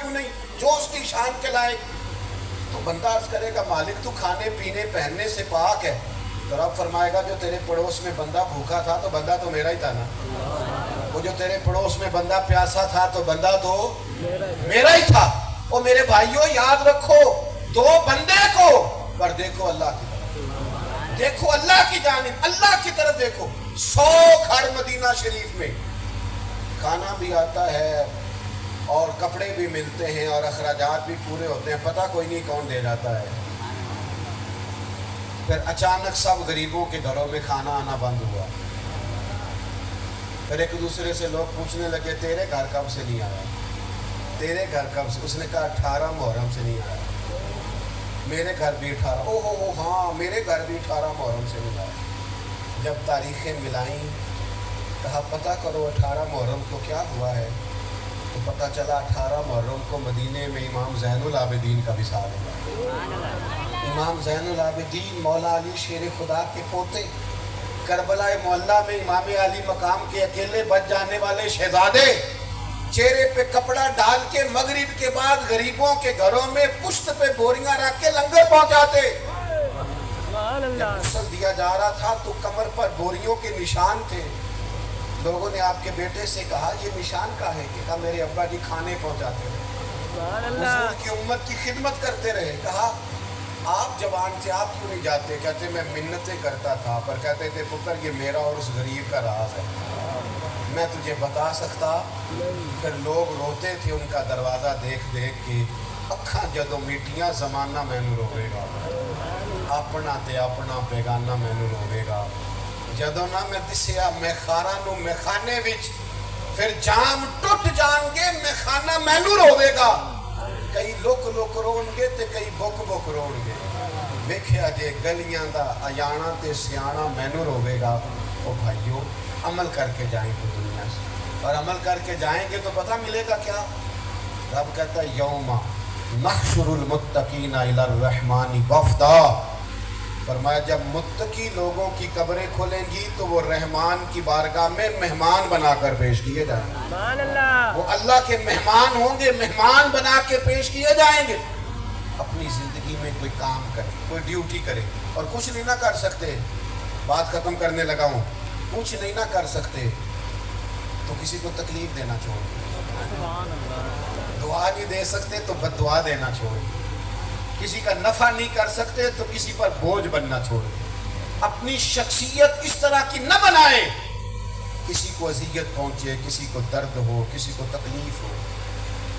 کیوں نہیں جو اس کی شان کے لائق. تو بندہ عرض کرے گا مالک تو کھانے پینے پہننے سے پاک ہے. تو رب فرمائے گا جو تیرے پڑوس میں بندہ بھوکا تھا تو بندہ تو میرا ہی تھا نا. وہ جو تیرے پڑوس میں بندہ پیاسا تھا تو بندہ تو میرا ہی تھا. وہ میرے بھائیوں یاد رکھو دو بندے کو پر دیکھو اللہ کی طرف, دیکھو اللہ کی جانب, اللہ کی طرف دیکھو. 100 گھر مدینہ شریف میں کھانا بھی آتا ہے اور کپڑے بھی ملتے ہیں اور اخراجات بھی پورے ہوتے ہیں, پتہ کوئی نہیں کون دے جاتا ہے. پھر اچانک سب غریبوں کے گھروں میں کھانا آنا بند ہوا. پھر ایک دوسرے سے لوگ پوچھنے لگے تیرے گھر کب سے نہیں آیا, تیرے گھر کب سے؟ اس نے کہا 18 محرم سے نہیں آیا. میرے گھر بھی 18, او ہو ہاں میرے گھر بھی 18 محرم سے نہیں آیا. جب تاریخیں ملائیں کہا پتہ کرو 18 محرم کو کیا ہوا ہے, تو پتہ چلا 18 محرم کو مدینے میں امام زین العابدین کا وصال ہوا. امام زین العابدین مولا علی شیر خدا کے پوتے, کربلا معلیٰ میں امام علی مقام کے اکیلے بچ جانے والے شہزادے, چہرے پہ کپڑا ڈال کے مغرب کے بعد غریبوں کے گھروں میں پشت پہ بوریاں رکھ کے لنگر پہنچاتے. جب غسل دیا جا رہا تھا تو کمر پر بوریوں کے نشان تھے. لوگوں نے آپ کے بیٹے سے کہا یہ نشان کا ہے؟ کہ کہا میرے ابا جی کھانے پہنچاتے رہے, حضور کی امت کی خدمت کرتے رہے. کہا آپ جوان تھے آپ کیوں نہیں جاتے؟ کہتے میں منتیں کرتا تھا, پر کہتے تھے پتر یہ میرا اور اس غریب کا راز ہے, میں تجھے بتا سکتا. پھر لوگ روتے تھے ان کا دروازہ دیکھ دیکھ کے, اکھاں جدو میٹیاں زمانہ مینو روے گا, اپنا تے اپنا بیگانہ مینو روے گا. جدو نہ میں دسیا میں خارا نو میں خانے وچ, پھر جام ٹوٹ جان گے میں خانہ مینو روے گا. کئی لوک لوک رون گے تے کئی بک بک رون گے, ویکھیا جے گلیاں دا ایانا تے سیانا مینو روے گا. او بھائیو عمل کر کے جائیں گے دنیا سے, اور عمل کر کے جائیں گے تو پتہ ملے گا کیا. رب کہتا ہے یوم نحشر المتقین الی الرحمن وفدا. فرمایا جب متقی لوگوں کی قبریں کھلیں گی تو وہ رحمان کی بارگاہ میں مہمان بنا کر پیش کیے جائیں گے. وہ اللہ کے مہمان ہوں گے, مہمان بنا کے پیش کیے جائیں گے. اپنی زندگی میں کوئی کام کرے, کوئی ڈیوٹی کرے, اور کچھ نہیں نہ کر سکتے, بات ختم کرنے لگا ہوں, کچھ نہیں نہ کر سکتے تو کسی کو تکلیف دینا چھوڑ, دعا نہیں دے سکتے تو بد دعا دینا چھوڑ, کسی کا نفع نہیں کر سکتے تو کسی پر بوجھ بننا چھوڑ. اپنی شخصیت اس طرح کی نہ بنائیں کسی کو اذیت پہنچے, کسی کو درد ہو, کسی کو تکلیف ہو.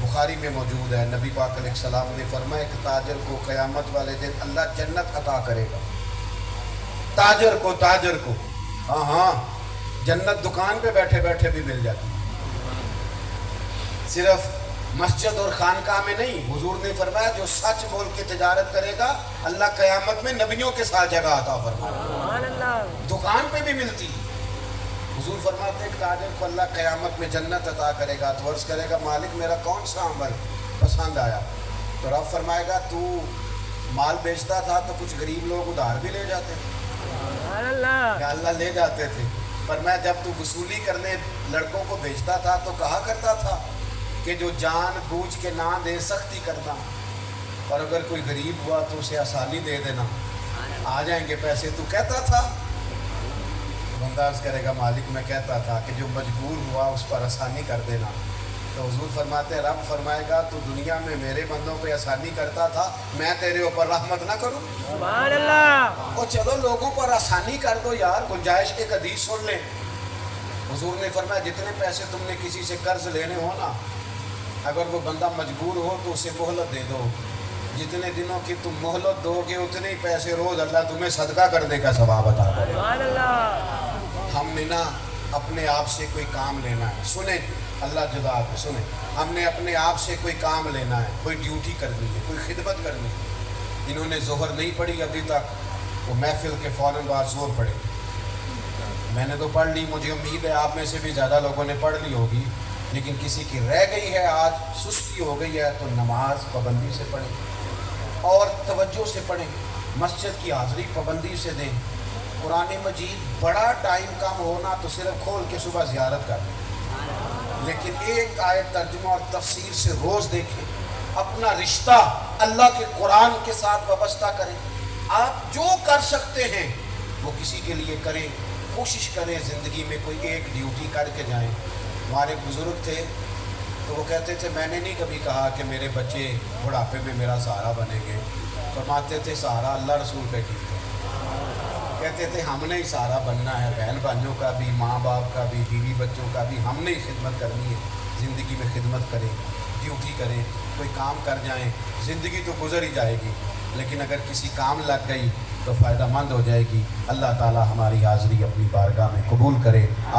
بخاری میں موجود ہے, نبی پاک علیہ السلام نے فرمایا ایک تاجر کو قیامت والے دن اللہ جنت عطا کرے گا. تاجر کو ہاں ہاں جنت دکان پہ بیٹھے بیٹھے بھی مل جاتی, صرف مسجد اور خانقاہ میں نہیں. حضور نے فرمایا جو سچ بول کے تجارت کرے گا اللہ قیامت میں نبیوں کے ساتھ جگہ عطا فرمائے. دکان پہ بھی ملتی. حضور فرماتے ہیں کہ تاجر کو اللہ قیامت میں جنت عطا کرے گا تو عرض کرے گا مالک میرا کون سا عمل پسند آیا؟ تو رب فرمائے گا تو مال بیچتا تھا تو کچھ غریب لوگ ادھار بھی لے جاتے تھے. اللہ لے جاتے تھے. پر میں جب تو وصولی کرنے لڑکوں کو بھیجتا تھا تو کہا کرتا تھا کہ جو جان بوجھ کے نہ دے سختی کرنا, اور اگر کوئی غریب ہوا تو اسے آسانی دے دینا, آ جائیں گے پیسے. تو کہتا تھا, بندہ عرض کرے گا مالک میں کہتا تھا کہ جو مجبور ہوا اس پر آسانی کر دینا. تو حضور فرماتے ہیں رب فرمائے گا تو دنیا میں میرے بندوں پہ آسانی کرتا تھا, میں تیرے اوپر رحمت نہ کروں؟ سبحان اللہ. اور چلو لوگوں پر آسانی کر دو یار, گنجائش کے حدیث سن لیں. حضور نے فرمایا جتنے پیسے تم نے کسی سے قرض لینے ہو نا, اگر وہ بندہ مجبور ہو تو اسے مہلت دے دو. جتنے دنوں کی تم مہلت دو گے اتنے ہی پیسے روز اللہ تمہیں صدقہ کرنے کا ثواب عطا کرے. سبحان اللہ. ہم نے نا اپنے آپ سے کوئی کام لینا ہے, سنیں اللہ جدا آپ سنیں, ہم نے اپنے آپ سے کوئی کام لینا ہے, کوئی ڈیوٹی کرنی ہے, کوئی خدمت کرنی ہے. جنہوں نے ظہر نہیں پڑھی ابھی تک وہ محفل کے فوراً بعد ظہر پڑھے. میں نے تو پڑھ لی, مجھے امید ہے آپ میں سے بھی زیادہ لوگوں نے پڑھ لی ہوگی, لیکن کسی کی رہ گئی ہے, آج سستی ہو گئی ہے, تو نماز پابندی سے پڑھیں اور توجہ سے پڑھیں. مسجد کی حاضری پابندی سے دیں. قرآن مجید بڑا ٹائم کم ہونا تو صرف کھول کے صبح زیارت کر دیں. لیکن ایک آیت ترجمہ اور تفسیر سے روز دیکھیں، اپنا رشتہ اللہ کے قرآن کے ساتھ وابستہ کریں۔ آپ جو کر سکتے ہیں وہ کسی کے لیے کریں، کوشش کریں زندگی میں کوئی ایک ڈیوٹی کر کے جائیں۔ ہمارے بزرگ تھے تو وہ کہتے تھے میں نے نہیں کبھی کہا کہ میرے بچے بڑھاپے میں میرا سہارا بنیں گے، فرماتے تھے سہارا اللہ رسول پہ ٹھیک ہے۔ کہتے تھے ہم نے ہی سہارا بننا ہے، بہن بھائیوں کا بھی، ماں باپ کا بھی، بیوی بچوں کا بھی، ہم نے ہی خدمت کرنی ہے۔ زندگی میں خدمت کریں، ڈیوٹی کریں، کوئی کام کر جائیں۔ زندگی تو گزر ہی جائے گی، لیکن اگر کسی کام لگ گئی تو فائدہ مند ہو جائے گی۔ اللہ تعالی ہماری حاضری اپنی بارگاہ میں قبول کرے۔